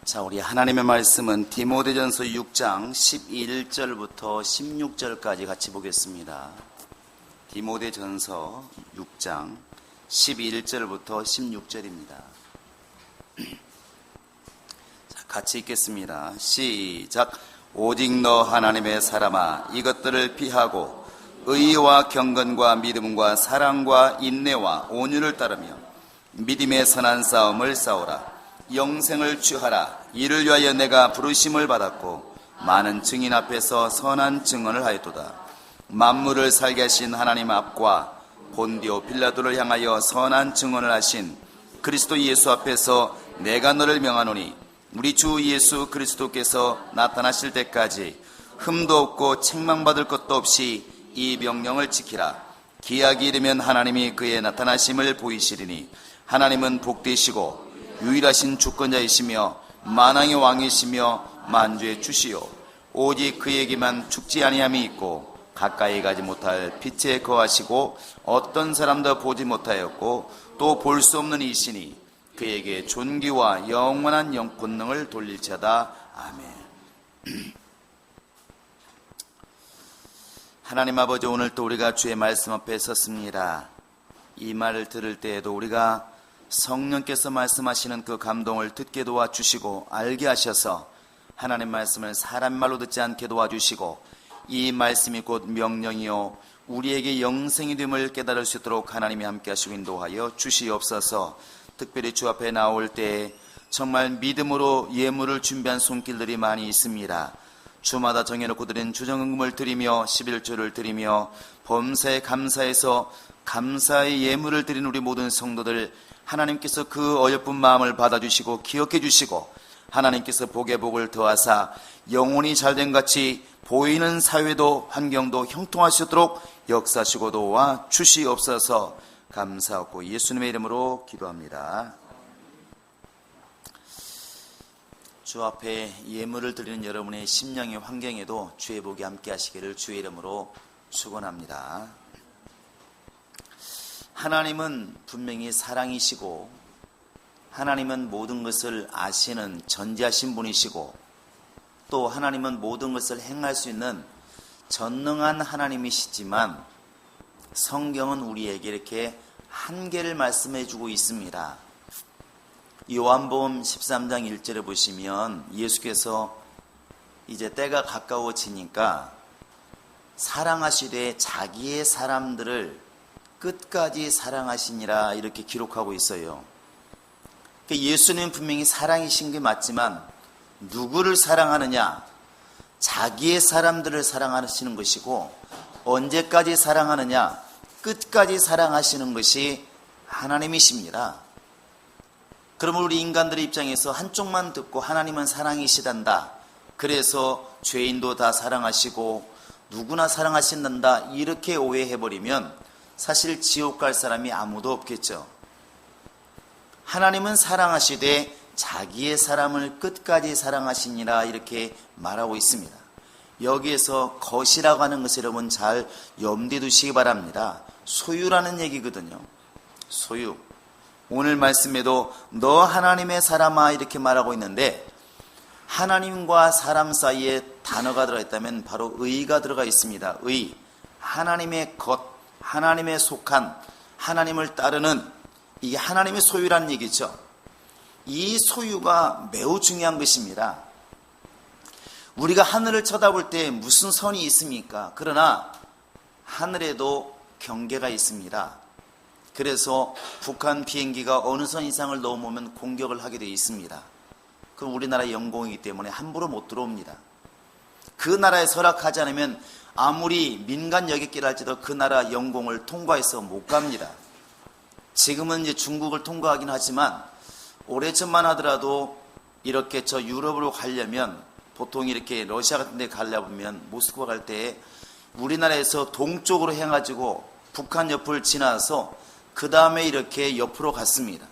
자, 우리 하나님의 말씀은 디모데전서 6장 11절부터 16절까지 같이 보겠습니다. 디모데전서 6장 11절부터 16절입니다. 자, 같이 읽겠습니다. 시작. 오직 너 하나님의 사람아, 이것들을 피하고 의와 경건과 믿음과 사랑과 인내와 온유를 따르며 믿음의 선한 싸움을 싸우라. 영생을 취하라. 이를 위하여 내가 부르심을 받았고 많은 증인 앞에서 선한 증언을 하였도다. 만물을 살게 하신 하나님 앞과 본디오 빌라도를 향하여 선한 증언을 하신 그리스도 예수 앞에서 내가 너를 명하노니 우리 주 예수 그리스도께서 나타나실 때까지 흠도 없고 책망받을 것도 없이 이 명령을 지키라. 기약이 이르면 하나님이 그의 나타나심을 보이시리니 하나님은 복되시고 유일하신 주권자이시며 만왕의 왕이시며 만주의 주시요 오직 그에게만 죽지 아니함이 있고 가까이 가지 못할 빛에 거하시고 어떤 사람도 보지 못하였고 또 볼 수 없는 이시니 그에게 존귀와 영원한 권능을 돌릴지어다. 아멘. 하나님 아버지, 오늘 또 우리가 주의 말씀 앞에 섰습니다. 이 말을 들을 때에도 우리가 성령께서 말씀하시는 그 감동을 듣게 도와주시고 알게 하셔서 하나님 말씀을 사람 말로 듣지 않게 도와주시고 이 말씀이 곧 명령이요 우리에게 영생이 됨을 깨달을 수 있도록 하나님이 함께 하시고 인도하여 주시옵소서. 특별히 주 앞에 나올 때 정말 믿음으로 예물을 준비한 손길들이 많이 있습니다. 주마다 정해놓고 드린 주정금을 드리며 11조를 드리며 범사에 감사해서 감사의 예물을 드린 우리 모든 성도들, 하나님께서 그 어여쁜 마음을 받아주시고 기억해 주시고 하나님께서 복에 복을 더하사 영혼이 잘된 같이 보이는 사회도 환경도 형통하시도록 역사하시고 도와 주시옵소서. 감사하고 예수님의 이름으로 기도합니다. 주 앞에 예물을 드리는 여러분의 심령의 환경에도 주의 복이 함께 하시기를 주의 이름으로 축원합니다. 하나님은 분명히 사랑이시고 하나님은 모든 것을 아시는 전지하신 분이시고 또 하나님은 모든 것을 행할 수 있는 전능한 하나님이시지만 성경은 우리에게 이렇게 한계를 말씀해 주고 있습니다. 요한복음 13장 1절에 보시면 예수께서 이제 때가 가까워지니까 사랑하시되 자기의 사람들을 끝까지 사랑하시니라 이렇게 기록하고 있어요. 예수님은 분명히 사랑이신 게 맞지만 누구를 사랑하느냐? 자기의 사람들을 사랑하시는 것이고 언제까지 사랑하느냐? 끝까지 사랑하시는 것이 하나님이십니다. 그러면 우리 인간들의 입장에서 한쪽만 듣고 하나님은 사랑이시단다, 그래서 죄인도 다 사랑하시고 누구나 사랑하신단다 이렇게 오해해버리면 사실 지옥 갈 사람이 아무도 없겠죠. 하나님은 사랑하시되 자기의 사람을 끝까지 사랑하시니라 이렇게 말하고 있습니다. 여기에서 것이라고 하는 것을 여러분 잘 염두에 두시기 바랍니다. 소유라는 얘기거든요. 소유. 오늘 말씀에도 너 하나님의 사람아 이렇게 말하고 있는데 하나님과 사람 사이에 단어가 들어있다면 바로 의가 들어가 있습니다. 의. 하나님의 것, 하나님의 속한, 하나님을 따르는, 이게 하나님의 소유라는 얘기죠. 이 소유가 매우 중요한 것입니다. 우리가 하늘을 쳐다볼 때 무슨 선이 있습니까? 그러나 하늘에도 경계가 있습니다. 그래서 북한 비행기가 어느 선 이상을 넘으면 공격을 하게 되어 있습니다. 그럼 우리나라 영공이기 때문에 함부로 못 들어옵니다. 그 나라에 서락하지 않으면 아무리 민간 여객기를 할지도 그 나라 영공을 통과해서 못 갑니다. 지금은 이제 중국을 통과하긴 하지만 오래전만 하더라도 이렇게 저 유럽으로 가려면 보통 이렇게 러시아 같은 데 가려면 모스크바 갈 때 우리나라에서 동쪽으로 해가지고 북한 옆을 지나서 그 다음에 이렇게 옆으로 갔습니다.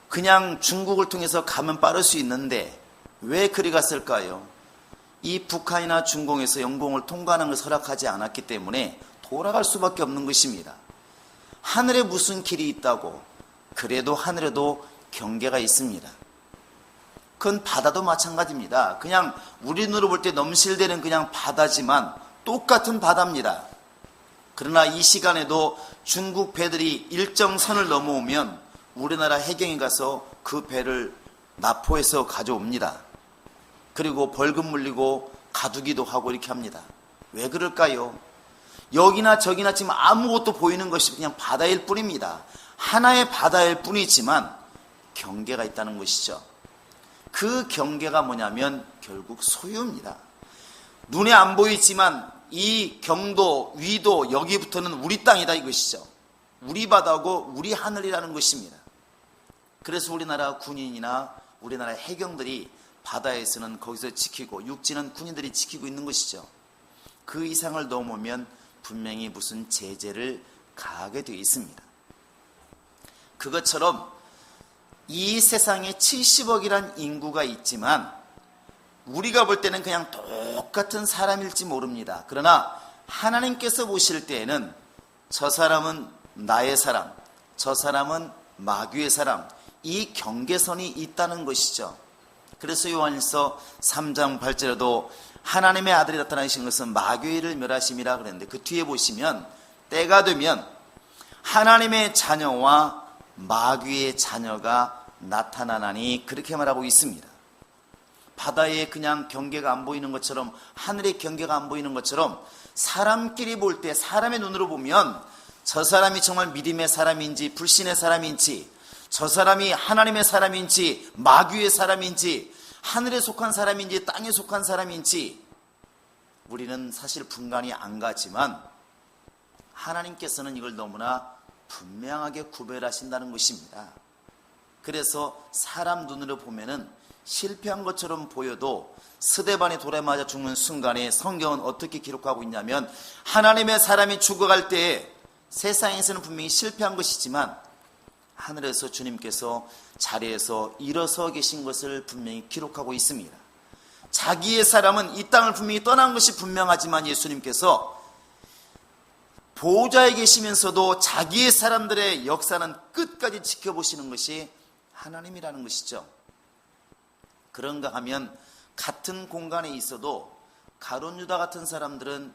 그냥 중국을 통해서 가면 빠를 수 있는데 왜 그리 갔을까요? 이 북한이나 중공에서 영공을 통과하는 것을 허락하지 않았기 때문에 돌아갈 수밖에 없는 것입니다. 하늘에 무슨 길이 있다고? 그래도 하늘에도 경계가 있습니다. 그건 바다도 마찬가지입니다. 그냥 우리 눈으로 볼 때 넘실대는 그냥 바다지만 똑같은 바다입니다. 그러나 이 시간에도 중국 배들이 일정 선을 넘어오면 우리나라 해경에 가서 그 배를 납포해서 가져옵니다. 그리고 벌금 물리고 가두기도 하고 이렇게 합니다. 왜 그럴까요? 여기나 저기나 지금 아무것도 보이는 것이 그냥 바다일 뿐입니다. 하나의 바다일 뿐이지만 경계가 있다는 것이죠. 그 경계가 뭐냐면 결국 소유입니다. 눈에 안 보이지만 이 경도, 위도, 여기부터는 우리 땅이다 이것이죠. 우리 바다고 우리 하늘이라는 것입니다. 그래서 우리나라 군인이나 우리나라 해경들이 바다에서는 거기서 지키고 육지는 군인들이 지키고 있는 것이죠. 그 이상을 넘으면 분명히 무슨 제재를 가하게 되어 있습니다. 그것처럼 이 세상에 70억이란 인구가 있지만 우리가 볼 때는 그냥 똑같은 사람일지 모릅니다. 그러나 하나님께서 보실 때에는 저 사람은 나의 사람, 저 사람은 마귀의 사람, 이 경계선이 있다는 것이죠. 그래서 요한일서 3장 8절에도 하나님의 아들이 나타나신 것은 마귀의 일을 멸하심이라 그랬는데 그 뒤에 보시면 때가 되면 하나님의 자녀와 마귀의 자녀가 나타나나니 그렇게 말하고 있습니다. 바다에 그냥 경계가 안 보이는 것처럼 하늘의 경계가 안 보이는 것처럼 사람끼리 볼 때 사람의 눈으로 보면 저 사람이 정말 믿음의 사람인지 불신의 사람인지 저 사람이 하나님의 사람인지 마귀의 사람인지 하늘에 속한 사람인지 땅에 속한 사람인지 우리는 사실 분간이 안 가지만 하나님께서는 이걸 너무나 분명하게 구별하신다는 것입니다. 그래서 사람 눈으로 보면은 실패한 것처럼 보여도 스데반이 돌에 맞아 죽는 순간에 성경은 어떻게 기록하고 있냐면 하나님의 사람이 죽어갈 때에 세상에서는 분명히 실패한 것이지만 하늘에서 주님께서 자리에서 일어서 계신 것을 분명히 기록하고 있습니다. 자기의 사람은 이 땅을 분명히 떠난 것이 분명하지만 예수님께서 보호자에 계시면서도 자기의 사람들의 역사는 끝까지 지켜보시는 것이 하나님이라는 것이죠. 그런가 하면 같은 공간에 있어도 가룟 유다 같은 사람들은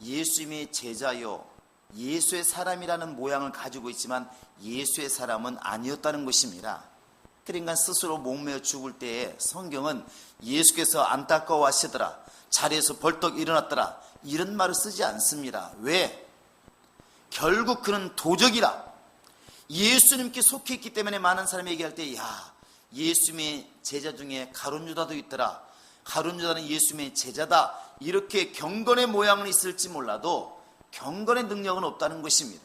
예수님의 제자요 예수의 사람이라는 모양을 가지고 있지만 예수의 사람은 아니었다는 것입니다. 그러니까 스스로 목매어 죽을 때에 성경은 예수께서 안타까워하시더라, 자리에서 벌떡 일어났더라 이런 말을 쓰지 않습니다. 왜? 결국 그는 도적이라. 예수님께 속해 있기 때문에 많은 사람이 얘기할 때 야 예수님의 제자 중에 가룟 유다도 있더라, 가룟 유다는 예수님의 제자다 이렇게 경건의 모양은 있을지 몰라도 경건의 능력은 없다는 것입니다.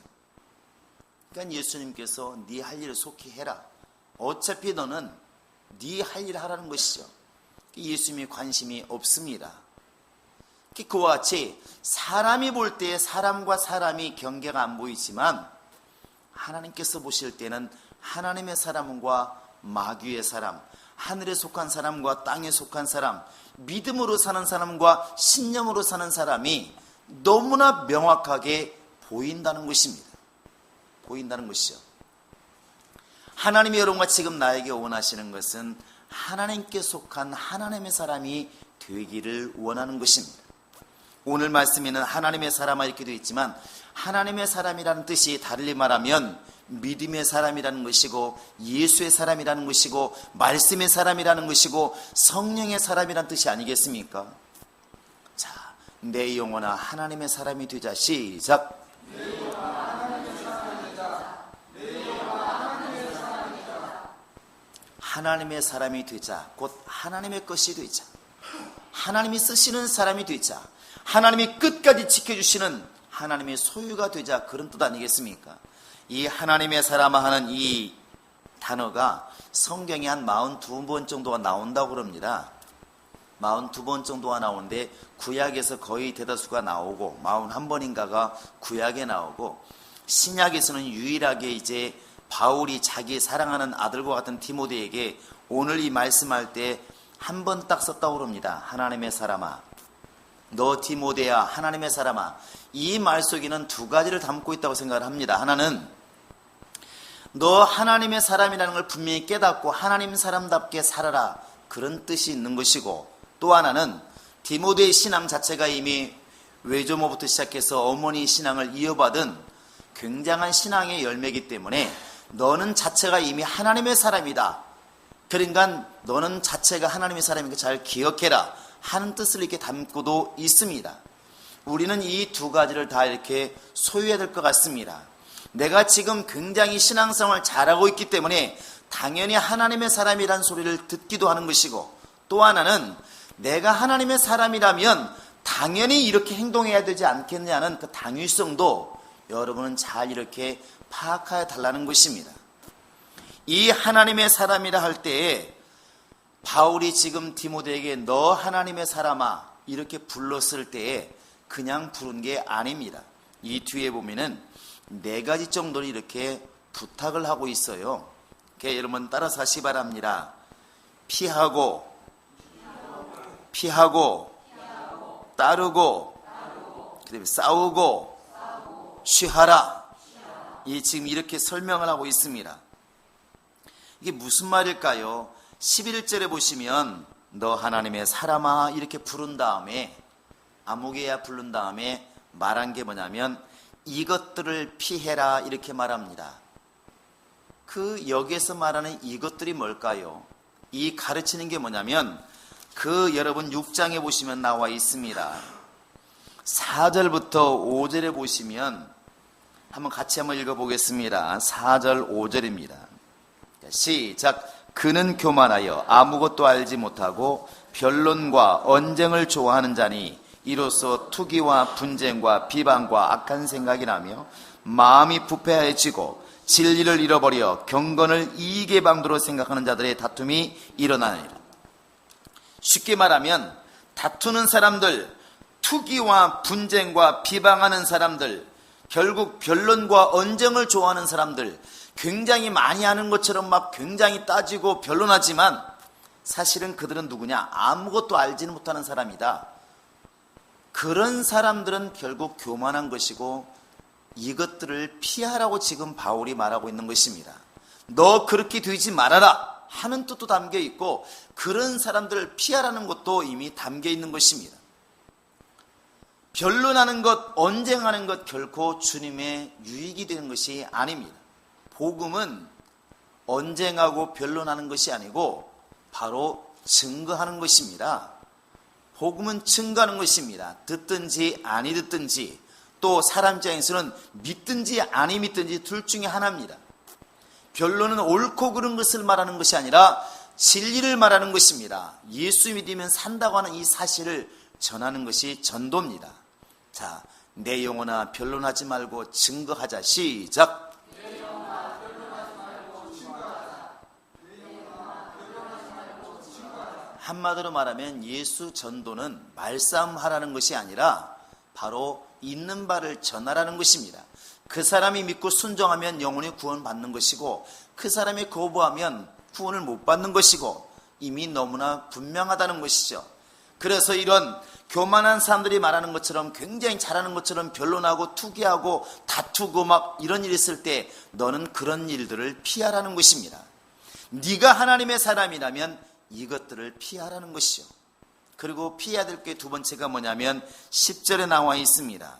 그러니까 예수님께서 네 할 일을 속히 해라, 어차피 너는 네 할 일 하라는 것이죠. 예수님의 관심이 없습니다. 그와 같이 사람이 볼 때 사람과 사람이 경계가 안 보이지만 하나님께서 보실 때는 하나님의 사람과 마귀의 사람, 하늘에 속한 사람과 땅에 속한 사람, 믿음으로 사는 사람과 신념으로 사는 사람이 너무나 명확하게 보인다는 것입니다. 보인다는 것이죠. 하나님이 여러분과 지금 나에게 원하시는 것은 하나님께 속한 하나님의 사람이 되기를 원하는 것입니다. 오늘 말씀에는 하나님의 사람아 이렇게 되어 있지만 하나님의 사람이라는 뜻이 다르게 말하면 믿음의 사람이라는 것이고 예수의 사람이라는 것이고 말씀의 사람이라는 것이고 성령의 사람이라는 뜻이 아니겠습니까? 자, 내 영혼아 하나님의 사람이 되자. 시작. 하나님의 사람이 되자. 곧 하나님의 것이 되자. 하나님이 쓰시는 사람이 되자. 하나님이 끝까지 지켜주시는 하나님의 소유가 되자. 그런 뜻 아니겠습니까? 이 하나님의 사람아 하는 이 단어가 성경에 한 42번 정도가 나온다고 그럽니다. 42번 정도가 나오는데 구약에서 거의 대다수가 나오고 41번인가가 구약에 나오고 신약에서는 유일하게 이제 바울이 자기 사랑하는 아들과 같은 디모데에게 오늘 이 말씀할 때 한 번 딱 썼다고 그럽니다. 하나님의 사람아, 너 디모데야 하나님의 사람아. 이 말 속에는 두 가지를 담고 있다고 생각을 합니다. 하나는 너 하나님의 사람이라는 걸 분명히 깨닫고 하나님 사람답게 살아라. 그런 뜻이 있는 것이고, 또 하나는 디모데의 신앙 자체가 이미 외조모부터 시작해서 어머니 신앙을 이어받은 굉장한 신앙의 열매이기 때문에 너는 자체가 이미 하나님의 사람이다. 그러니까 너는 자체가 하나님의 사람이니까 잘 기억해라 하는 뜻을 이렇게 담고도 있습니다. 우리는 이 두 가지를 다 이렇게 소유해야 될 것 같습니다. 내가 지금 굉장히 신앙생활을 잘하고 있기 때문에 당연히 하나님의 사람이란 소리를 듣기도 하는 것이고, 또 하나는 내가 하나님의 사람이라면 당연히 이렇게 행동해야 되지 않겠냐는 그 당위성도 여러분은 잘 이렇게 파악해 달라는 것입니다. 이 하나님의 사람이라 할 때에 바울이 지금 디모데에게 너 하나님의 사람아 이렇게 불렀을 때에 그냥 부른 게 아닙니다. 이 뒤에 보면은 4가지 정도를 이렇게 부탁을 하고 있어요. 여러분 따라서 하시 바랍니다. 피하고 따르고 그다음에 싸우고 쉬하라. 지금 이렇게 설명을 하고 있습니다. 이게 무슨 말일까요? 11절에 보시면 너 하나님의 사람아 이렇게 부른 다음에 아무개야 부른 다음에 말한 게 뭐냐면 이것들을 피해라 이렇게 말합니다. 그 여기에서 말하는 이것들이 뭘까요? 이 가르치는 게 뭐냐면 여러분 6장에 보시면 나와 있습니다. 4절부터 5절에 보시면 같이 한번 읽어보겠습니다. 4절 5절입니다. 시작. 그는 교만하여 아무것도 알지 못하고 변론과 언쟁을 좋아하는 자니 이로써 투기와 분쟁과 비방과 악한 생각이 나며 마음이 부패해지고 진리를 잃어버려 경건을 이익의 방도로 생각하는 자들의 다툼이 일어나니라. 쉽게 말하면 다투는 사람들, 투기와 분쟁과 비방하는 사람들, 결국 변론과 언쟁을 좋아하는 사람들, 굉장히 많이 하는 것처럼 막 굉장히 따지고 변론하지만 사실은 그들은 누구냐? 아무것도 알지는 못하는 사람이다. 그런 사람들은 결국 교만한 것이고 이것들을 피하라고 지금 바울이 말하고 있는 것입니다. 너 그렇게 되지 말아라 하는 뜻도 담겨 있고 그런 사람들을 피하라는 것도 이미 담겨 있는 것입니다. 변론하는 것, 언쟁하는 것 결코 주님의 유익이 되는 것이 아닙니다. 복음은 언쟁하고 변론하는 것이 아니고 바로 증거하는 것입니다. 복음은 증거하는 것입니다. 듣든지 아니 듣든지 또 사람 입장에서는 믿든지 아니 믿든지 둘 중에 하나입니다. 변론은 옳고 그른 것을 말하는 것이 아니라 진리를 말하는 것입니다. 예수 믿으면 산다고 하는 이 사실을 전하는 것이 전도입니다. 자, 내 영혼아 변론하지 말고 증거하자. 시작. 한마디로 말하면 예수 전도는 말싸움하라는 것이 아니라 바로 있는 바를 전하라는 것입니다. 그 사람이 믿고 순종하면 영혼이 구원받는 것이고 그 사람이 거부하면 구원을 못 받는 것이고 이미 너무나 분명하다는 것이죠. 그래서 이런 교만한 사람들이 말하는 것처럼 굉장히 잘하는 것처럼 변론하고 투기하고 다투고 막 이런 일이 있을 때 너는 그런 일들을 피하라는 것입니다. 네가 하나님의 사람이라면 이것들을 피하라는 것이죠. 그리고 피해야 될 게 두 번째가 뭐냐면 10절에 나와 있습니다.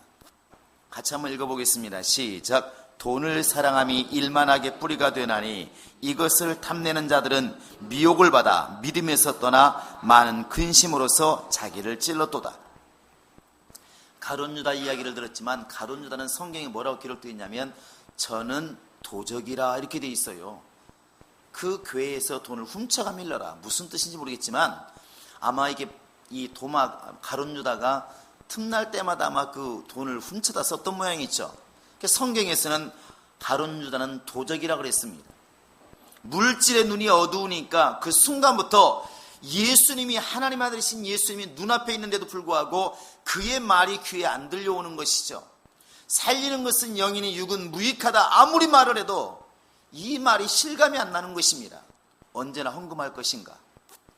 같이 한번 읽어보겠습니다. 시작. 돈을 사랑함이 일만하게 뿌리가 되나니 이것을 탐내는 자들은 미혹을 받아 믿음에서 떠나 많은 근심으로서 자기를 찔렀도다. 가룟 유다 이야기를 들었지만 가룟 유다는 성경에 뭐라고 기록되어 있냐면 저는 도적이라 이렇게 되어 있어요. 그 교회에서 돈을 훔쳐가밀러라. 무슨 뜻인지 모르겠지만 아마 이게 이 가룟 유다가 틈날 때마다 아마 그 돈을 훔쳐다 썼던 모양이죠. 성경에서는 가룟 유다는 도적이라 그랬습니다. 물질의 눈이 어두우니까 그 순간부터 예수님이 하나님 아들이신 예수님이 눈앞에 있는데도 불구하고 그의 말이 귀에 안 들려오는 것이죠. 살리는 것은 영이니 육은 무익하다. 아무리 말을 해도 이 말이 실감이 안 나는 것입니다. 언제나 헌금할 것인가?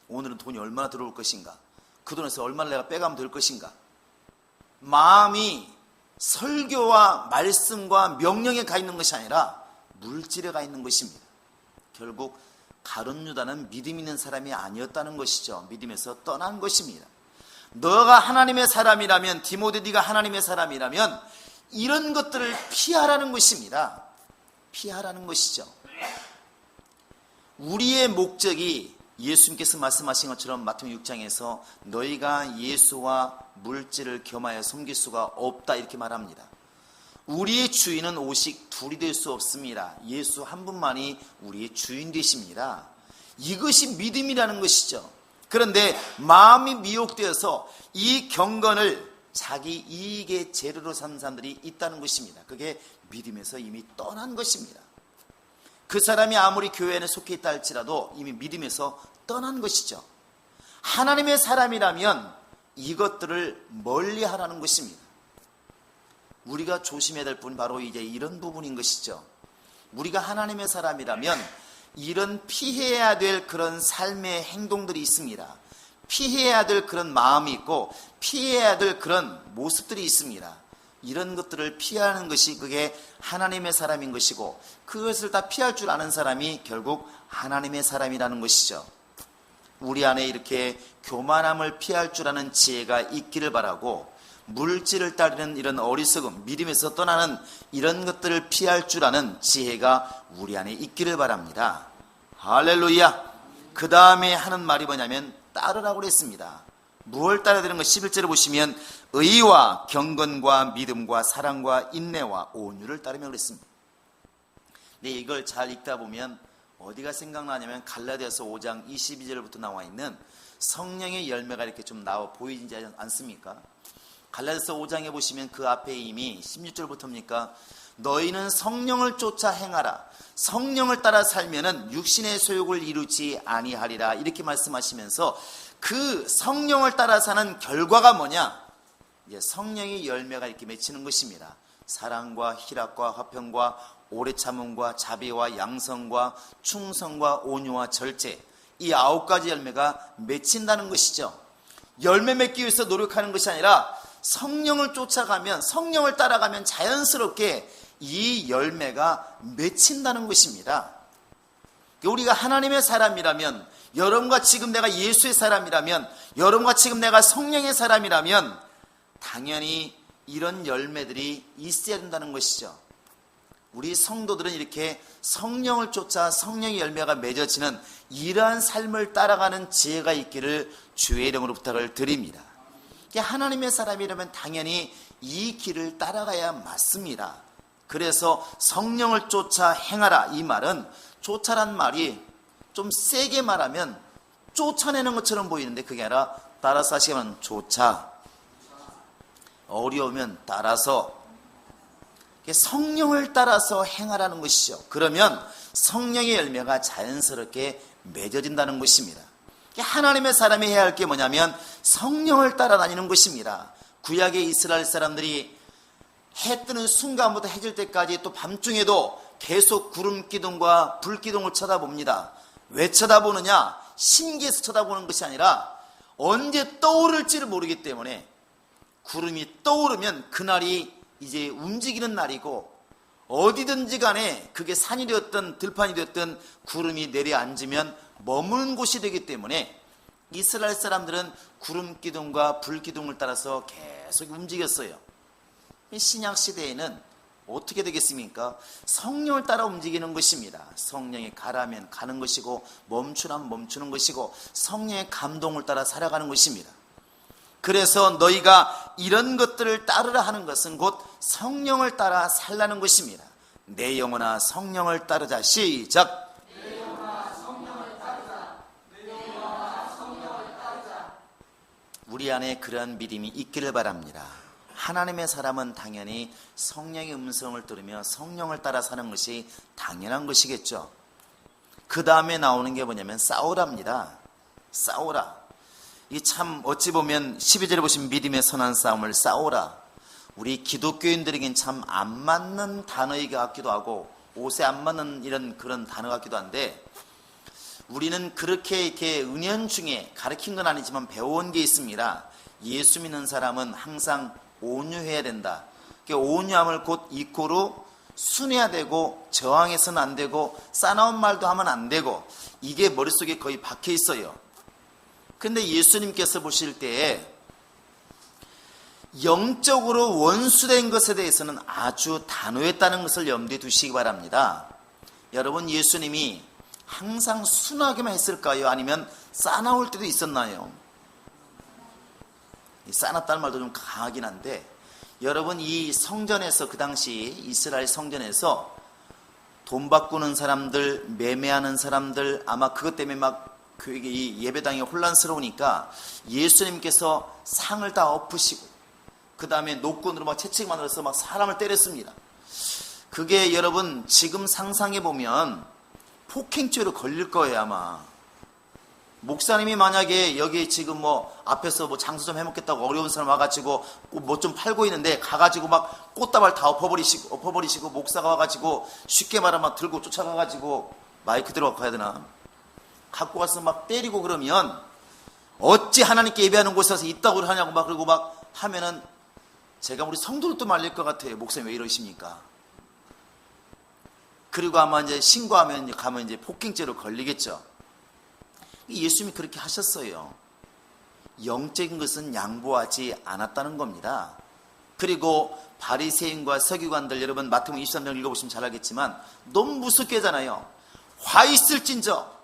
오늘은 돈이 얼마나 들어올 것인가? 그 돈에서 얼마나 내가 빼가면 될 것인가? 마음이 설교와 말씀과 명령에 가 있는 것이 아니라 물질에 가 있는 것입니다. 결국 가룟 유다는 믿음 있는 사람이 아니었다는 것이죠. 믿음에서 떠난 것입니다. 너가 하나님의 사람이라면, 디모데 네가 하나님의 사람이라면 이런 것들을 피하라는 것입니다. 피하라는 것이죠. 우리의 목적이 예수님께서 말씀하신 것처럼 마태복음 6장에서 너희가 예수와 물질을 겸하여 섬길 수가 없다 이렇게 말합니다. 우리의 주인은 오직 둘이 될 수 없습니다. 예수 한 분만이 우리의 주인 되십니다. 이것이 믿음이라는 것이죠. 그런데 마음이 미혹되어서 이 경건을 자기 이익의 재료로 삼는 사람들이 있다는 것입니다. 그게 믿음에서 이미 떠난 것입니다. 그 사람이 아무리 교회 안에 속해 있다 할지라도 이미 믿음에서 떠난 것이죠. 하나님의 사람이라면 이것들을 멀리 하라는 것입니다. 우리가 조심해야 될 부분이 바로 이제 이런 부분인 것이죠. 우리가 하나님의 사람이라면 이런 피해야 될 그런 삶의 행동들이 있습니다. 피해야 될 그런 마음이 있고 피해야 될 그런 모습들이 있습니다. 이런 것들을 피하는 것이 그게 하나님의 사람인 것이고 그것을 다 피할 줄 아는 사람이 결국 하나님의 사람이라는 것이죠. 우리 안에 이렇게 교만함을 피할 줄 아는 지혜가 있기를 바라고 물질을 따르는 이런 어리석음, 믿음에서 떠나는 이런 것들을 피할 줄 아는 지혜가 우리 안에 있기를 바랍니다. 할렐루야. 그 다음에 하는 말이 뭐냐면 따르라고 그랬습니다. 무엇을 따라야 되는 것 11절을 보시면 의와 경건과 믿음과 사랑과 인내와 온유를 따르며 그랬습니다. 근데 이걸 잘 읽다 보면 어디가 생각나냐면 갈라디아서 5장 22절부터 나와 있는 성령의 열매가 이렇게 좀 나와 보이지 않습니까? 갈라디아서 5장에 보시면 그 앞에 이미 16절부터입니까? 너희는 성령을 쫓아 행하라. 성령을 따라 살면은 육신의 소욕을 이루지 아니하리라. 이렇게 말씀하시면서 그 성령을 따라 사는 결과가 뭐냐? 이제 성령의 열매가 이렇게 맺히는 것입니다. 사랑과 희락과 화평과 오래 참음과 자비와 양성과 충성과 온유와 절제, 이 9가지 열매가 맺힌다는 것이죠. 열매 맺기 위해서 노력하는 것이 아니라 성령을 쫓아가면, 성령을 따라가면 자연스럽게 이 열매가 맺힌다는 것입니다. 우리가 하나님의 사람이라면, 여러분과 지금 내가 예수의 사람이라면, 여러분과 지금 내가 성령의 사람이라면 당연히 이런 열매들이 있어야 된다는 것이죠. 우리 성도들은 이렇게 성령을 쫓아 성령의 열매가 맺어지는 이러한 삶을 따라가는 지혜가 있기를 주의 이름으로 부탁을 드립니다. 하나님의 사람이라면 당연히 이 길을 따라가야 맞습니다. 그래서 성령을 쫓아 행하라, 이 말은 쫓아란 말이 좀 세게 말하면 쫓아내는 것처럼 보이는데 그게 아니라 따라서 하시면 쫓아, 어려우면 따라서, 성령을 따라서 행하라는 것이죠. 그러면 성령의 열매가 자연스럽게 맺어진다는 것입니다. 하나님의 사람이 해야 할 게 뭐냐면 성령을 따라다니는 것입니다. 구약의 이스라엘 사람들이 해 뜨는 순간부터 해 질 때까지 또 밤중에도 계속 구름 기둥과 불 기둥을 쳐다봅니다. 왜 쳐다보느냐? 신기해서 쳐다보는 것이 아니라 언제 떠오를지를 모르기 때문에, 구름이 떠오르면 그날이 이제 움직이는 날이고, 어디든지 간에 그게 산이 되었든 들판이 되었든 구름이 내려앉으면 머무는 곳이 되기 때문에 이스라엘 사람들은 구름 기둥과 불 기둥을 따라서 계속 움직였어요. 신약 시대에는 어떻게 되겠습니까? 성령을 따라 움직이는 것입니다. 성령이 가라면 가는 것이고 멈추라면 멈추는 것이고 성령의 감동을 따라 살아가는 것입니다. 그래서 너희가 이런 것들을 따르라 하는 것은 곧 성령을 따라 살라는 것입니다. 내 영혼아 성령을 따르자. 시작. 내 영혼아 성령을 따르자. 내 영혼아 성령을 따르자. 우리 안에 그러한 믿음이 있기를 바랍니다. 하나님의 사람은 당연히 성령의 음성을 들으며 성령을 따라 사는 것이 당연한 것이겠죠. 그 다음에 나오는 게 뭐냐면 싸우랍니다. 싸우라. 이 참 어찌 보면 12절에 보시면 믿음의 선한 싸움을 싸우라. 우리 기독교인들에겐 참 안 맞는 단어인 것 같기도 하고 옷에 안 맞는 이런 그런 단어 같기도 한데, 우리는 그렇게 이렇게 은연중에 가르친 건 아니지만 배워온 게 있습니다. 예수 믿는 사람은 항상 온유해야 된다. 온유함을 곧 이꼬로 순해야 되고 저항해서는 안 되고 싸나운 말도 하면 안 되고 이게 머릿속에 거의 박혀 있어요. 그런데 예수님께서 보실 때에 영적으로 원수된 것에 대해서는 아주 단호했다는 것을 염두에 두시기 바랍니다. 여러분, 예수님이 항상 순하게만 했을까요? 아니면 싸나울 때도 있었나요? 싸놨다는 말도 좀 강하긴 한데, 여러분, 이 성전에서, 그 당시 이스라엘 성전에서 돈 바꾸는 사람들, 매매하는 사람들, 아마 그것 때문에 막 이 예배당이 혼란스러우니까 예수님께서 상을 다 엎으시고 그 다음에 노끈으로 막 채찍 만들어서 막 사람을 때렸습니다. 그게 여러분 지금 상상해 보면 폭행죄로 걸릴 거예요. 아마 목사님이 만약에 여기 지금 뭐 앞에서 뭐 장수 좀 해먹겠다고 어려운 사람 와가지고 뭐 좀 팔고 있는데 가가지고 막 꽃다발 다 엎어버리시고 목사가 와가지고 쉽게 말하면 막 들고 쫓아가가지고 마이크 들어가고 가야 되나? 갖고 가서 막 때리고 그러면 어찌 하나님께 예배하는 곳에서 있다고 하냐고 막 그러고 막 하면은 제가 우리 성도들도 말릴 것 같아요. 목사님 왜 이러십니까? 그리고 아마 이제 신고하면 가면 이제 폭행죄로 걸리겠죠. 예수님이 그렇게 하셨어요. 영적인 것은 양보하지 않았다는 겁니다. 그리고 바리새인과 서기관들, 여러분 마태복음 23장 읽어보시면 잘 알겠지만 너무 무섭게 하잖아요. 화 있을진저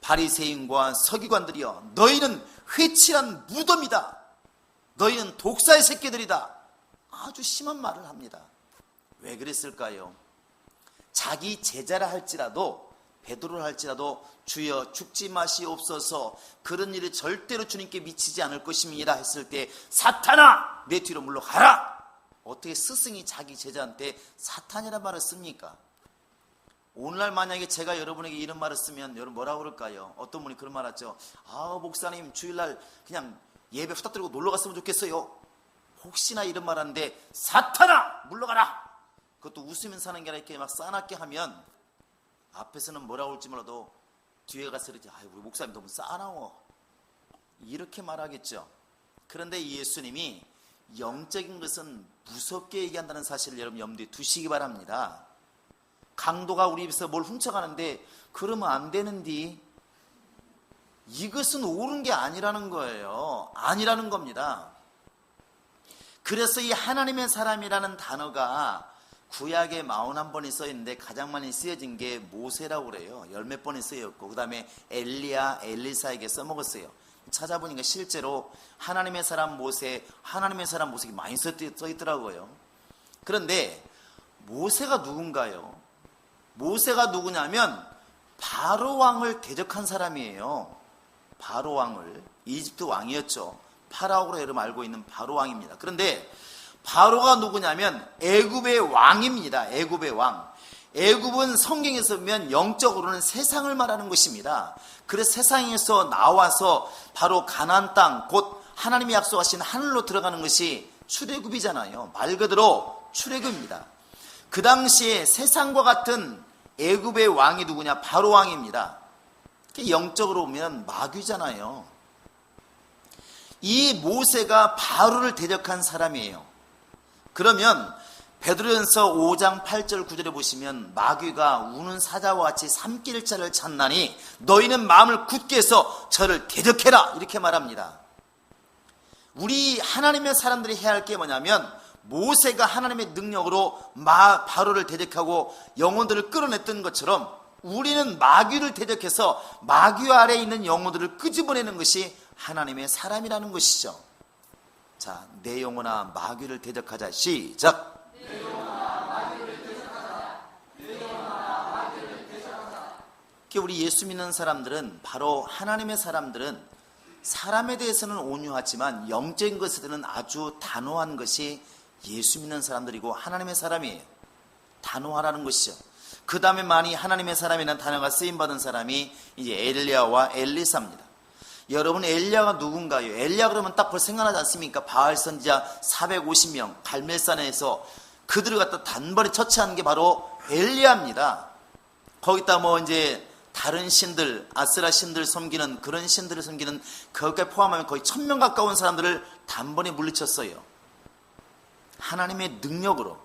바리새인과 서기관들이여, 너희는 회칠한 무덤이다. 너희는 독사의 새끼들이다. 아주 심한 말을 합니다. 왜 그랬을까요? 자기 제자라 할지라도, 베드로라 할지라도 주여 죽지 마시옵소서, 그런 일이 절대로 주님께 미치지 않을 것입니다 했을 때 사탄아 내 뒤로 물러가라. 어떻게 스승이 자기 제자한테 사탄이라는 말을 씁니까? 오늘날 만약에 제가 여러분에게 이런 말을 쓰면 여러분 뭐라고 그럴까요? 어떤 분이 그런 말 하죠. 아, 목사님 주일날 그냥 예배 후딱 들고 놀러 갔으면 좋겠어요. 혹시나 이런 말 하는데 사탄아 물러가라. 그것도 웃으면서 하는 게 아니라 이렇게 막 싸납게 하면 앞에서는 뭐라고 할지 몰라도 뒤에 가서 이렇게 아유 우리 목사님 너무 싸나워 이렇게 말하겠죠. 그런데 예수님이 영적인 것은 무섭게 얘기한다는 사실을 여러분 염두에 두시기 바랍니다. 강도가 우리 입에서 뭘 훔쳐가는데 그러면 안 되는디, 이것은 옳은 게 아니라는 거예요. 아니라는 겁니다. 그래서 이 하나님의 사람이라는 단어가 구약에 41번이 써있는데 가장 많이 쓰여진 게 모세라고 그래요. 10몇 번이 쓰여있고 그 다음에 엘리야, 엘리사에게 써먹었어요. 찾아보니까 실제로 하나님의 사람 모세, 하나님의 사람 모세가 많이 써있더라고요. 그런데 모세가 누군가요? 모세가 누구냐면 바로 왕을 대적한 사람이에요. 바로 왕을, 이집트 왕이었죠. 파라오로 여러분 알고 있는 바로 왕입니다. 그런데 바로가 누구냐면 애굽의 왕입니다. 애굽의 왕. 애굽은 성경에서 보면 영적으로는 세상을 말하는 것입니다. 그래서 세상에서 나와서 바로 가나안 땅, 곧 하나님이 약속하신 하늘로 들어가는 것이 출애굽이잖아요. 말 그대로 출애굽입니다. 그 당시에 세상과 같은 애굽의 왕이 누구냐? 바로 왕입니다. 영적으로 보면 마귀잖아요. 이 모세가 바로를 대적한 사람이에요. 그러면 베드로전서 5장 8절 9절에 보시면 마귀가 우는 사자와 같이 삼킬 자를 찾나니 너희는 마음을 굳게 해서 저를 대적해라 이렇게 말합니다. 우리 하나님의 사람들이 해야 할 게 뭐냐면 모세가 하나님의 능력으로 바로를 대적하고 영혼들을 끌어냈던 것처럼 우리는 마귀를 대적해서 마귀 아래에 있는 영혼들을 끄집어내는 것이 하나님의 사람이라는 것이죠. 자, 내 영혼아 마귀를 대적하자. 시작. 내 영혼아 마귀를 대적하자. 내 영혼아 마귀를 대적하자. 우리 예수 믿는 사람들은, 바로 하나님의 사람들은 사람에 대해서는 온유하지만 영적인 것에는 아주 단호한 것이 예수 믿는 사람들이고 하나님의 사람이에요. 단호하라는 것이죠. 그 다음에 많이 하나님의 사람이라는 단어가 쓰임받은 사람이 이제 엘리야와 엘리사입니다. 여러분 엘리야가 누군가요? 엘리야 그러면 딱 벌써 생각나지 않습니까? 바알 선지자 450명 갈멜산에서 그들을 갖다 단번에 처치하는 게 바로 엘리야입니다. 거기다 뭐 이제 다른 신들, 아스라 신들 섬기는 그런 신들을 섬기는 거기에 포함하면 거의 1000명 가까운 사람들을 단번에 물리쳤어요. 하나님의 능력으로.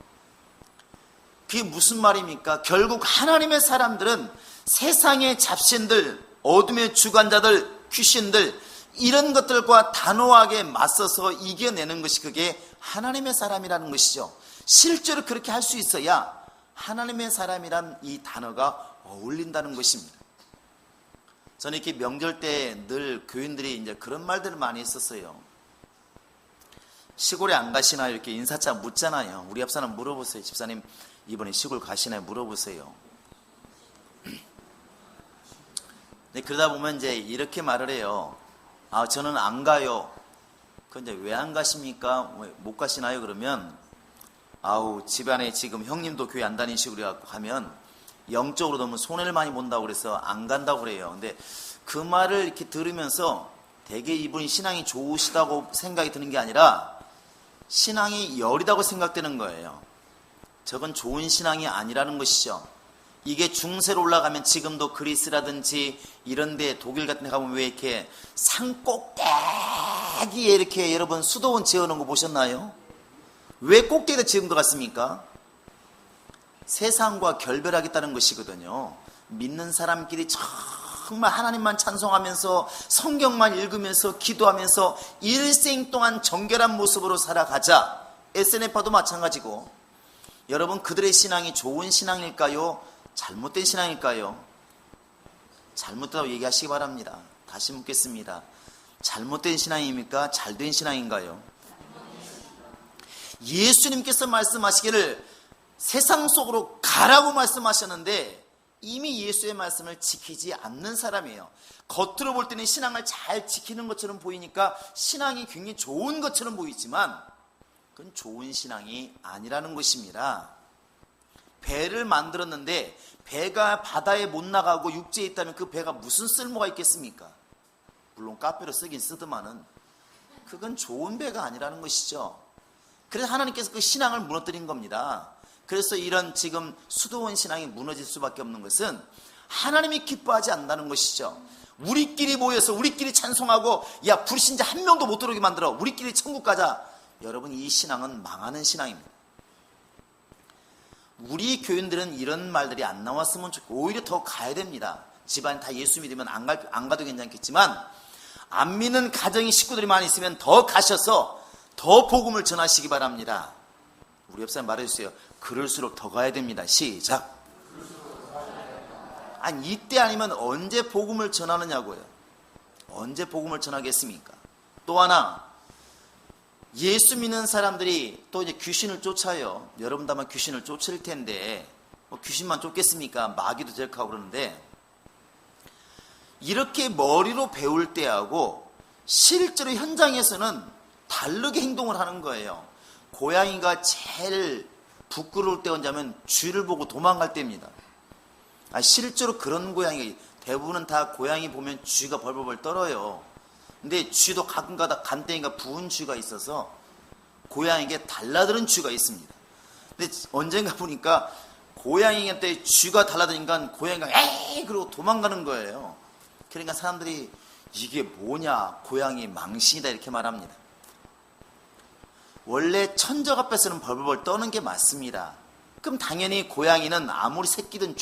그게 무슨 말입니까? 결국 하나님의 사람들은 세상의 잡신들, 어둠의 주관자들, 귀신들 이런 것들과 단호하게 맞서서 이겨내는 것이 그게 하나님의 사람이라는 것이죠. 실제로 그렇게 할 수 있어야 하나님의 사람이란 이 단어가 어울린다는 것입니다. 저는 이렇게 명절 때 늘 교인들이 이제 그런 말들을 많이 했었어요. 시골에 안 가시나요? 이렇게 인사차 묻잖아요. 우리 앞사람 물어보세요. 집사님 이번에 시골 가시나요? 물어보세요. 근데 그러다 보면 이제 이렇게 말을 해요. 아, 저는 안 가요. 근데 왜 안 가십니까? 왜 못 가시나요? 그러면 아우, 집안에 지금 형님도 교회 안 다니시고 그래갖고 하면 영적으로 너무 손해를 많이 본다고 그래서 안 간다고 그래요. 근데 그 말을 이렇게 들으면서 되게 이분이 신앙이 좋으시다고 생각이 드는 게 아니라 신앙이 여리다고 생각되는 거예요. 저건 좋은 신앙이 아니라는 것이죠. 이게 중세로 올라가면 지금도 그리스라든지 이런데 독일 같은 데 가보면 왜 이렇게 산 꼭대기에 이렇게 여러분 수도원 지어놓은 거 보셨나요? 왜 꼭대기에 지은 것 같습니까? 세상과 결별하겠다는 것이거든요. 믿는 사람끼리 정말 하나님만 찬송하면서 성경만 읽으면서 기도하면서 일생 동안 정결한 모습으로 살아가자. SNF도 마찬가지고. 여러분, 그들의 신앙이 좋은 신앙일까요? 잘못된 신앙일까요? 잘못됐다고 얘기하시기 바랍니다. 다시 묻겠습니다. 잘못된 신앙입니까? 잘된 신앙인가요? 예수님께서 말씀하시기를 세상 속으로 가라고 말씀하셨는데 이미 예수의 말씀을 지키지 않는 사람이에요. 겉으로 볼 때는 신앙을 잘 지키는 것처럼 보이니까 신앙이 굉장히 좋은 것처럼 보이지만 그건 좋은 신앙이 아니라는 것입니다. 배를 만들었는데 배가 바다에 못 나가고 육지에 있다면 그 배가 무슨 쓸모가 있겠습니까? 물론 카페로 쓰긴 쓰더만은 그건 좋은 배가 아니라는 것이죠. 그래서 하나님께서 그 신앙을 무너뜨린 겁니다. 그래서 이런 지금 수도원 신앙이 무너질 수밖에 없는 것은 하나님이 기뻐하지 않는다는 것이죠. 우리끼리 모여서 우리끼리 찬송하고 야 불신자 한 명도 못 들어오게 만들어 우리끼리 천국 가자. 여러분, 이 신앙은 망하는 신앙입니다. 우리 교인들은 이런 말들이 안 나왔으면 좋겠고 오히려 더 가야 됩니다. 집안이 다 예수 믿으면 안 가도 괜찮겠지만 안 믿는 가정의 식구들이 많이 있으면 더 가셔서 더 복음을 전하시기 바랍니다. 우리 옆 사람 말해주세요. 그럴수록 더 가야 됩니다. 시작. 아니, 이때 아니면 언제 복음을 전하느냐고요. 언제 복음을 전하겠습니까? 또 하나, 예수 믿는 사람들이 또 이제 귀신을 쫓아요. 여러분도 아마 귀신을 쫓을 텐데 뭐 귀신만 쫓겠습니까? 마귀도 저렇게 그러는데 이렇게 머리로 배울 때하고 실제로 현장에서는 다르게 행동을 하는 거예요. 고양이가 제일 부끄러울 때 언제냐면 쥐를 보고 도망갈 때입니다. 실제로 그런 고양이 대부분은 다 고양이 보면 쥐가 벌벌벌 떨어요. 근데 쥐도 가끔가다 간땡이가 부은 쥐가 있어서 고양이에게 달라드는 쥐가 있습니다. 근데 언젠가 보니까 고양이한테 쥐가 달라드니까 고양이가 에이 그러고 도망가는 거예요. 그러니까 사람들이 이게 뭐냐 고양이 망신이다 이렇게 말합니다. 원래 천적 앞에서는 벌벌벌 떠는 게 맞습니다. 그럼 당연히 고양이는 아무리 새끼든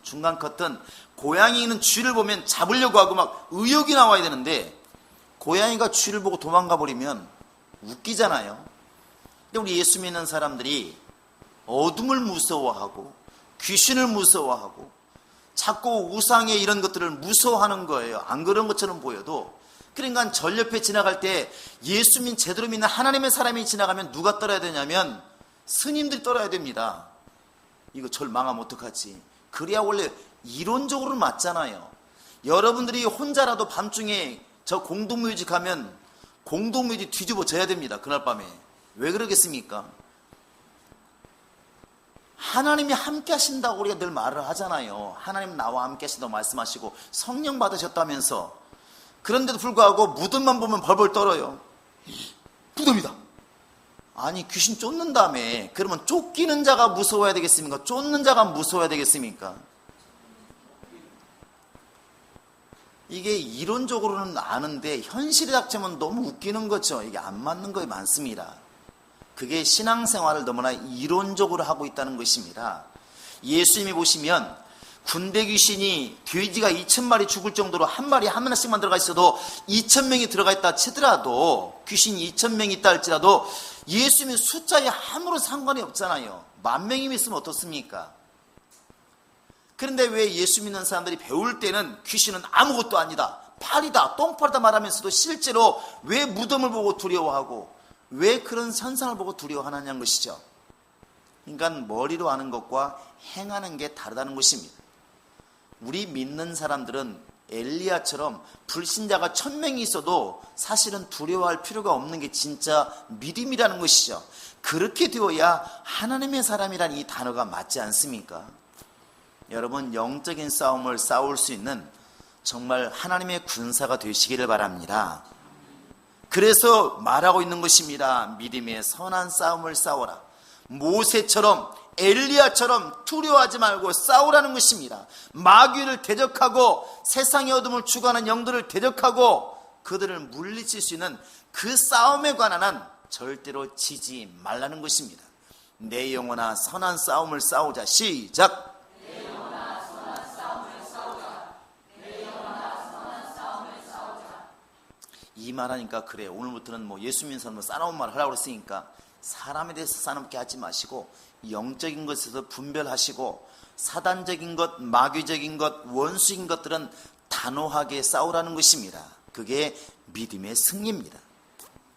중간 컸든 고양이는 쥐를 보면 잡으려고 하고 막 의욕이 나와야 되는데 고양이가 쥐를 보고 도망가 버리면 웃기잖아요. 근데 우리 예수 믿는 사람들이 어둠을 무서워하고 귀신을 무서워하고 자꾸 우상의 이런 것들을 무서워하는 거예요. 안 그런 것처럼 보여도. 그러니까 절 옆에 지나갈 때 예수 믿는 제대로 믿는 하나님의 사람이 지나가면 누가 떨어야 되냐면 스님들이 떨어야 됩니다. 이거 절 망하면 어떡하지? 그래야 원래 이론적으로는 맞잖아요. 여러분들이 혼자라도 밤중에 저 공동묘지 가면 공동묘지 뒤집어져야 됩니다. 그날 밤에. 왜 그러겠습니까? 하나님이 함께 하신다고 우리가 늘 말을 하잖아요. 하나님 나와 함께 하신다고 말씀하시고 성령 받으셨다면서. 그런데도 불구하고 무덤만 보면 벌벌 떨어요. 무덤이다. 아니 귀신 쫓는다며. 그러면 쫓기는 자가 무서워야 되겠습니까? 쫓는 자가 무서워야 되겠습니까? 이게 이론적으로는 아는데 현실에 닥치면 너무 웃기는 거죠. 이게 안 맞는 거에 많습니다. 그게 신앙생활을 너무나 이론적으로 하고 있다는 것입니다. 예수님이 보시면 군대 귀신이 돼지가 2,000마리 죽을 정도로 한 마리 하나씩만 들어가 있어도 2,000명이 들어가 있다 치더라도, 귀신이 2,000명이 있다 할지라도 예수님의 숫자에 아무런 상관이 없잖아요. 10,000명이 있으면 어떻습니까? 그런데 왜 예수 믿는 사람들이 배울 때는 귀신은 아무것도 아니다, 팔이다, 똥파리다 말하면서도 실제로 왜 무덤을 보고 두려워하고 왜 그런 현상을 보고 두려워하느냐는 것이죠. 인간 머리로 아는 것과 행하는 게 다르다는 것입니다. 우리 믿는 사람들은 엘리야처럼 불신자가 1,000명이 있어도 사실은 두려워할 필요가 없는 게 진짜 믿음이라는 것이죠. 그렇게 되어야 하나님의 사람이라는 이 단어가 맞지 않습니까? 여러분, 영적인 싸움을 싸울 수 있는 정말 하나님의 군사가 되시기를 바랍니다. 그래서 말하고 있는 것입니다. 믿음의 선한 싸움을 싸워라. 모세처럼, 엘리야처럼 두려워하지 말고 싸우라는 것입니다. 마귀를 대적하고 세상의 어둠을 추구하는 영들을 대적하고 그들을 물리칠 수 있는 그 싸움에 관한 한 절대로 지지 말라는 것입니다. 내 영혼아 선한 싸움을 싸우자. 시작. 내 영혼아 선한 싸움을 싸우자. 내 영혼아 선한 싸움을 싸우자. 이 말하니까 그래, 오늘부터는 뭐 예수 믿는 사람은 싸나운 말을 하라고 그랬으니까 사람에 대해서 싸납게 하지 마시고 영적인 것에서 분별하시고 사단적인 것, 마귀적인 것, 원수인 것들은 단호하게 싸우라는 것입니다. 그게 믿음의 승리입니다.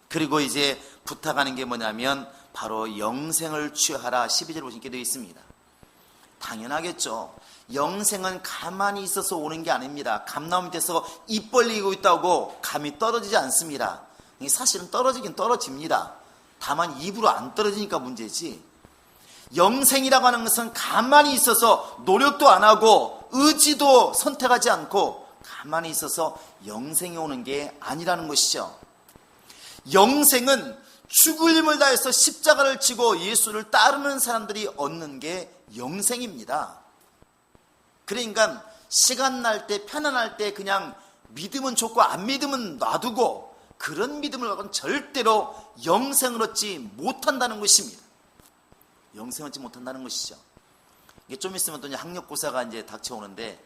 그리고 이제 부탁하는 게 뭐냐면 바로 영생을 취하라. 12절 보시게 되어 있습니다. 당연하겠죠. 영생은 가만히 있어서 오는 게 아닙니다. 감나무 밑에서 입 벌리고 있다고 감이 떨어지지 않습니다. 사실은 떨어지긴 떨어집니다. 다만 입으로 안 떨어지니까 문제지. 영생이라고 하는 것은 가만히 있어서 노력도 안 하고 의지도 선택하지 않고 가만히 있어서 영생이 오는 게 아니라는 것이죠. 영생은 죽을 힘을 다해서 십자가를 지고 예수를 따르는 사람들이 얻는 게 영생입니다. 그러니까 시간 날 때, 편안할 때 그냥 믿으면 좋고 안 믿으면 놔두고 그런 믿음을 갖고는 절대로 영생을 얻지 못한다는 것입니다. 영생을 얻지 못한다는 것이죠. 이게 좀 있으면 또 이제 학력고사가 이제 닥쳐오는데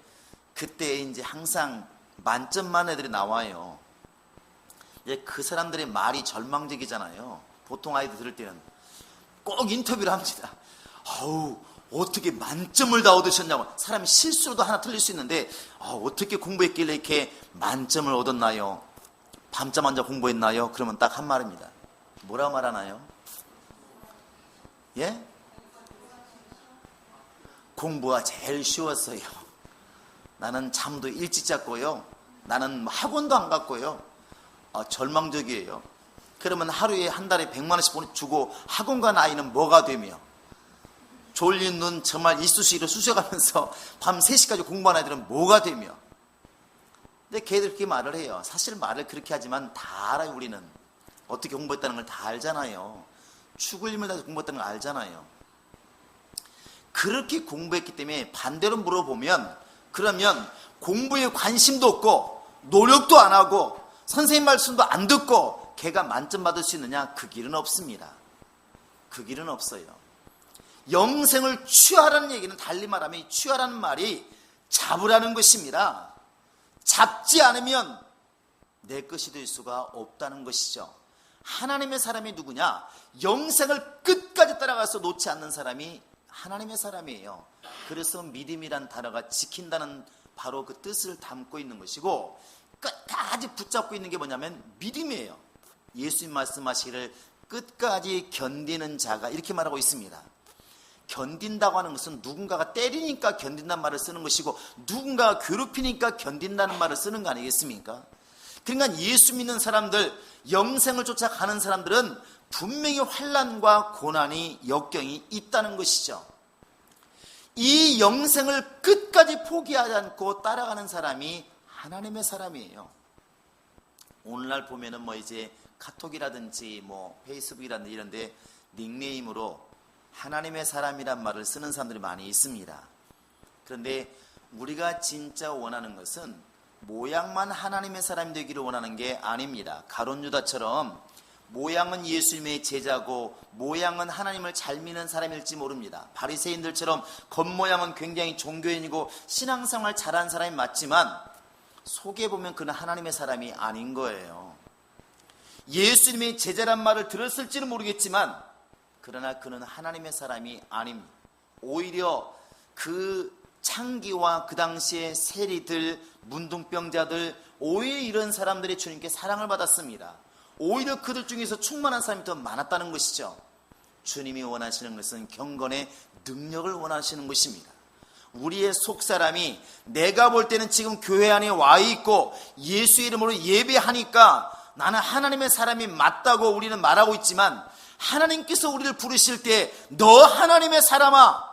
그때 이제 항상 만점만 애들이 나와요. 이제 그 사람들의 말이 절망적이잖아요. 보통 아이들 들을 때는 꼭 인터뷰를 합니다. 아우, 어떻게 만점을 다 얻으셨냐고. 사람이 실수로도 하나 틀릴 수 있는데 어떻게 공부했길래 이렇게 만점을 얻었나요? 밤잠 안 자고 공부했나요? 그러면 딱 한 말입니다. 뭐라 말하나요? 예? 공부가 제일 쉬웠어요. 나는 잠도 일찍 잤고요. 나는 학원도 안 갔고요. 절망적이에요. 그러면 하루에 한 달에 100만 원씩 주고 학원 간 아이는 뭐가 되며 졸린 눈 정말 이쑤시개로 쑤셔가면서 밤 3시까지 공부하는 아이들은 뭐가 되며. 근데 걔들 그렇게 말을 해요. 사실 말을 그렇게 하지만 다 알아요. 우리는 어떻게 공부했다는 걸 다 알잖아요. 죽을 힘을 다해서 공부했다는 걸 알잖아요. 그렇게 공부했기 때문에 반대로 물어보면 그러면 공부에 관심도 없고 노력도 안 하고 선생님 말씀도 안 듣고 걔가 만점 받을 수 있느냐? 그 길은 없습니다. 그 길은 없어요. 영생을 취하라는 얘기는 달리 말하면 취하라는 말이 잡으라는 것입니다. 잡지 않으면 내 것이 될 수가 없다는 것이죠. 하나님의 사람이 누구냐? 영생을 끝까지 따라가서 놓지 않는 사람이 하나님의 사람이에요. 그래서 믿음이란 단어가 지킨다는 바로 그 뜻을 담고 있는 것이고 끝까지 붙잡고 있는 게 뭐냐면 믿음이에요. 예수님 말씀하시기를 끝까지 견디는 자가 이렇게 말하고 있습니다. 견딘다고 하는 것은 누군가가 때리니까 견딘다는 말을 쓰는 것이고 누군가가 괴롭히니까 견딘다는 말을 쓰는 거 아니겠습니까? 그러니까 예수 믿는 사람들, 영생을 쫓아가는 사람들은 분명히 환난과 고난이 역경이 있다는 것이죠. 이 영생을 끝까지 포기하지 않고 따라가는 사람이 하나님의 사람이에요. 오늘날 보면은 뭐 이제 카톡이라든지 뭐 페이스북이라든지 이런데 닉네임으로 하나님의 사람이란 말을 쓰는 사람들이 많이 있습니다. 그런데 우리가 진짜 원하는 것은 모양만 하나님의 사람이 되기를 원하는 게 아닙니다. 가룟 유다처럼 모양은 예수님의 제자고 모양은 하나님을 잘 믿는 사람일지 모릅니다. 바리새인들처럼 겉모양은 굉장히 종교인이고 신앙생활 잘한 사람이 맞지만 속에 보면 그는 하나님의 사람이 아닌 거예요. 예수님의 제자란 말을 들었을지는 모르겠지만 그러나 그는 하나님의 사람이 아닙니다. 오히려 그 창기와 그 당시의 세리들, 문둥병자들, 오히려 이런 사람들이 주님께 사랑을 받았습니다. 오히려 그들 중에서 충만한 사람이 더 많았다는 것이죠. 주님이 원하시는 것은 경건의 능력을 원하시는 것입니다. 우리의 속사람이 내가 볼 때는 지금 교회 안에 와 있고 예수 이름으로 예배하니까 나는 하나님의 사람이 맞다고 우리는 말하고 있지만 하나님께서 우리를 부르실 때 너 하나님의 사람아,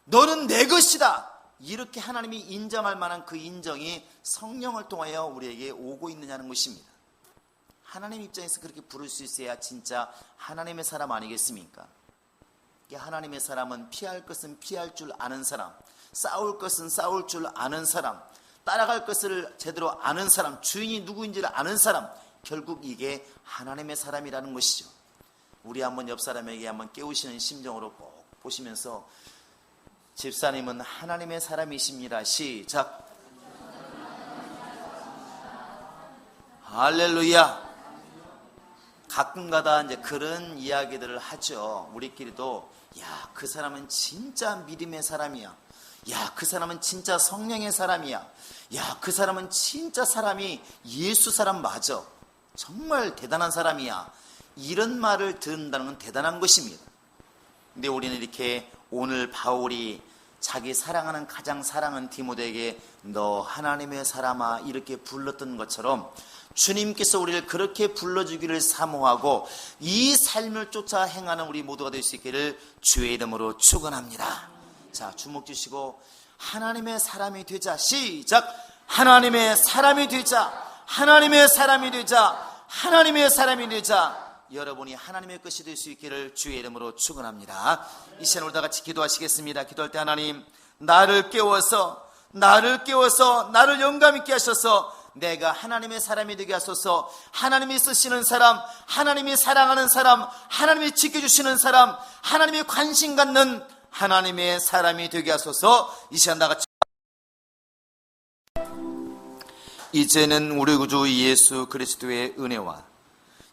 너는 내 것이다, 이렇게 하나님이 인정할 만한 그 인정이 성령을 통하여 우리에게 오고 있느냐는 것입니다. 하나님 입장에서 그렇게 부를 수 있어야 진짜 하나님의 사람 아니겠습니까? 하나님의 사람은 피할 것은 피할 줄 아는 사람, 싸울 것은 싸울 줄 아는 사람, 따라갈 것을 제대로 아는 사람, 주인이 누구인지를 아는 사람, 결국 이게 하나님의 사람이라는 것이죠. 우리 한번 옆 사람에게 한번 깨우시는 심정으로 꼭 보시면서 집사님은 하나님의 사람이십니다. 시작. 할렐루야. 가끔가다 이제 그런 이야기들을 하죠. 우리끼리도 야, 그 사람은 진짜 믿음의 사람이야. 야, 그 사람은 진짜 성령의 사람이야. 야, 그 사람은 진짜 사람이 예수 사람 맞아. 정말 대단한 사람이야. 이런 말을 듣는다는 건 대단한 것입니다. 근데 우리는 이렇게 오늘 바울이 자기 사랑하는 가장 사랑하는 디모데에게 너 하나님의 사람아 이렇게 불렀던 것처럼 주님께서 우리를 그렇게 불러주기를 사모하고 이 삶을 쫓아 행하는 우리 모두가 될 수 있기를 주의 이름으로 축원합니다. 자, 주목 주시고 하나님의 사람이 되자. 시작. 하나님의 사람이 되자. 하나님의 사람이 되자. 하나님의 사람이 되자. 여러분이 하나님의 것이 될 수 있기를 주의 이름으로 축원합니다. 이 시간 우리 다 같이 기도하시겠습니다. 기도할 때 하나님, 나를 깨워서 나를 영감 있게 하셔서 내가 하나님의 사람이 되게 하소서. 하나님이 쓰시는 사람, 하나님이 사랑하는 사람, 하나님이 지켜주시는 사람, 하나님이 관심 갖는 하나님의 사람이 되게 하소서. 이 시간 다 같이 이제는 우리 구주 예수 그리스도의 은혜와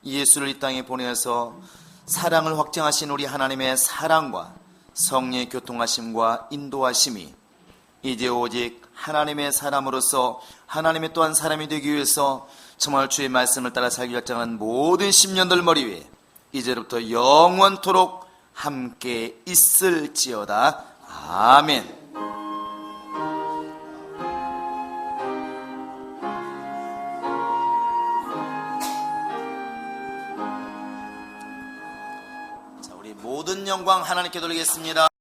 예수를 이 땅에 보내서 사랑을 확증하신 우리 하나님의 사랑과 성령의 교통하심과 인도하심이 이제 오직 하나님의 사람으로서 하나님의 또한 사람이 되기 위해서 정말 주의 말씀을 따라 살기 결정한 모든 심령들 머리 위에 이제부터 영원토록 함께 있을지어다. 아멘. 자, 우리 모든 영광 하나님께 돌리겠습니다.